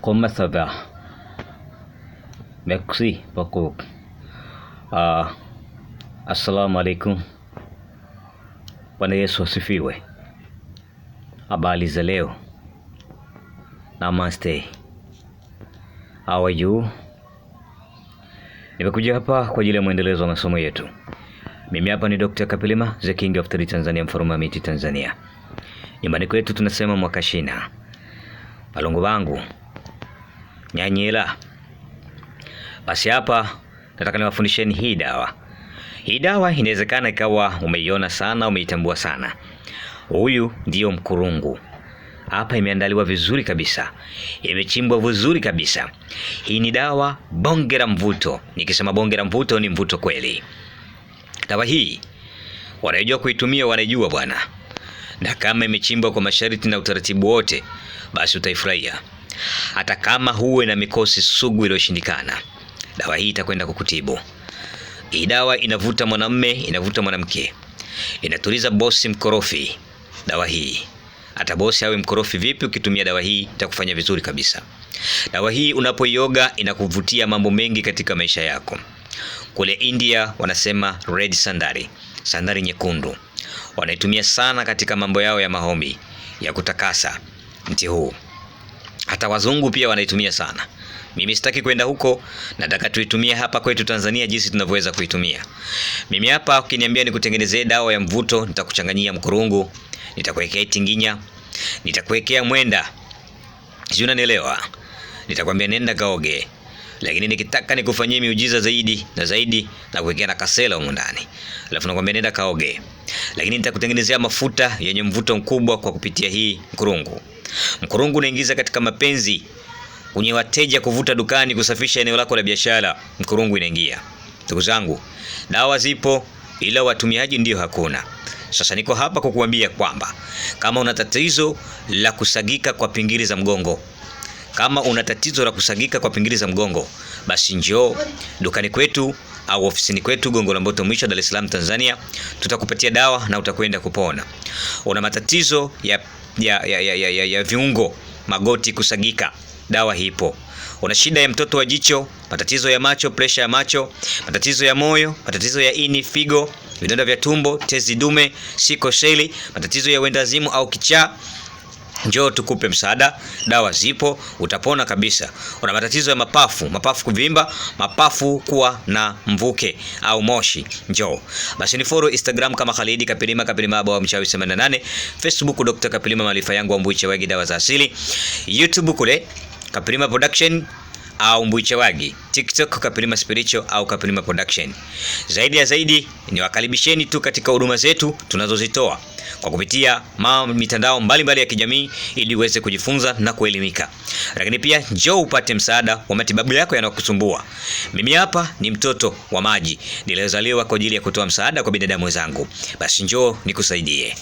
Comment ça va? Merci beaucoup. Assalamu alaikum. Bwana Yesu asifiwe. Habari za leo. Namaste. How are you? Nimekuja hapa kwa ajili ya muendelezo wa masomo yetu. Mimi hapa ni Dr. Kapilima, the King of the Tanzania, mfalme wa miti Tanzania. Nyumbani kwetu tunasema mwakashina. Palongo wangu nyanyela. Basi hapa nataka niwafundisheni hii dawa. Hii dawa inawezekana ikawa umeiona sana, umeitambua sana. Huyu ndio mkurungu. Hapa imeandaliwa vizuri kabisa. Imechimbwa vizuri kabisa. Hii ni dawa bonge la mvuto. Nikisema bonge la mvuto ni mvuto kweli. Dawa hii wanajua kuitumia, wanajua bwana. Na kama imechimbwa kwa masharti na utaratibu wote, basi utaifurahia. Hata kama huwe na mikosi sugu iliyoshindikana, dawa hii itakwenda kukutibu. Hii dawa inavuta mwanamume, inavuta mwanamke. Inatuliza bosi mkorofi. Dawa hii, hata bosi awe mkorofi vipi, ukitumia dawa hii itakufanya vizuri kabisa. Dawa hii unapoioga inakuvutia mambo mengi katika maisha yako. Kule India wanasema red sandari, sandari nyekundu. Wanaitumia sana katika mambo yao ya maombi, ya kutakasa mti huu. Hata wazungu pia wanaitumia sana. Mimi sitaki kwenda huko, nataka tuitumie hapa kwetu Tanzania jinsi tunavyoweza kuitumia. Mimi hapa ukiniambia nikutengenezee dawa ya mvuto, nitakuchanganyia mkurungu, nitakuwekea tinginya, nitakuwekea mwenda. Sio, unanielewa? Nitakwambia nenda kaoge. Lakini nikitaka nikufanyie miujiza zaidi na zaidi, na kuwekea na kasela huko ndani. Alafu nakwambia nenda kaoge. Lakini nitakutengenezea mafuta yenye mvuto mkubwa kwa kupitia hii mkurungu. Mkurungu unaingiza katika mapenzi, kwenye wateja, kuvuta dukani, kusafisha eneo lako la biashara. Mkurungu inaingia. Ndugu zangu, dawa zipo ila watumiaji ndio hakuna. Sasa niko hapa kukuambia kwamba kama una tatizo la kusagika kwa pingili za mgongo, kama una tatizo la kusagika kwa pingili za mgongo, basi njoo dukani kwetu au ofisini kwetu Gongo la Mboto mwisho, Dar es Salaam, Tanzania. Tutakupatia dawa na utakwenda kupona. Una matatizo ya viungo, magoti kusagika, dawa hipo. Una shida ya mtoto wa jicho, matatizo ya macho, pressure ya macho, matatizo ya moyo, matatizo ya ini, figo, vidonda vya tumbo, tezi dume, siko seli, matatizo ya wendazimu au kichaa, njoo tukupe msaada. Dawa zipo, utapona kabisa. Una matatizo ya mapafu, mapafu kuvimba, mapafu kuwa na mvuke au moshi, njoo. Basi ni follow Instagram kama Khalid Kapilima, Kapilima Bawa Mchawi 88, Facebook Dr. Kapilima Maarifa Yangu Mbuiche Wagi Dawa za Asili, YouTube kule Kapilima Production au Mbuiche Wagi, TikTok Kapilima Spiritual au Kapilima Production. Zaidi ya zaidi ni wakaribisheni tu katika huduma zetu tunazozitoa kwa kupitia mitandao mbalimbali ya kijamii, ili uweze kujifunza na kuelimika. Lakini pia njoo upate msaada wa matibabu yako yanayokusumbua. Mimi hapa ni mtoto wa maji, nilizaliwa kwa ajili ya kutoa msaada kwa binadamu wenzangu. Basi njoo nikusaidie.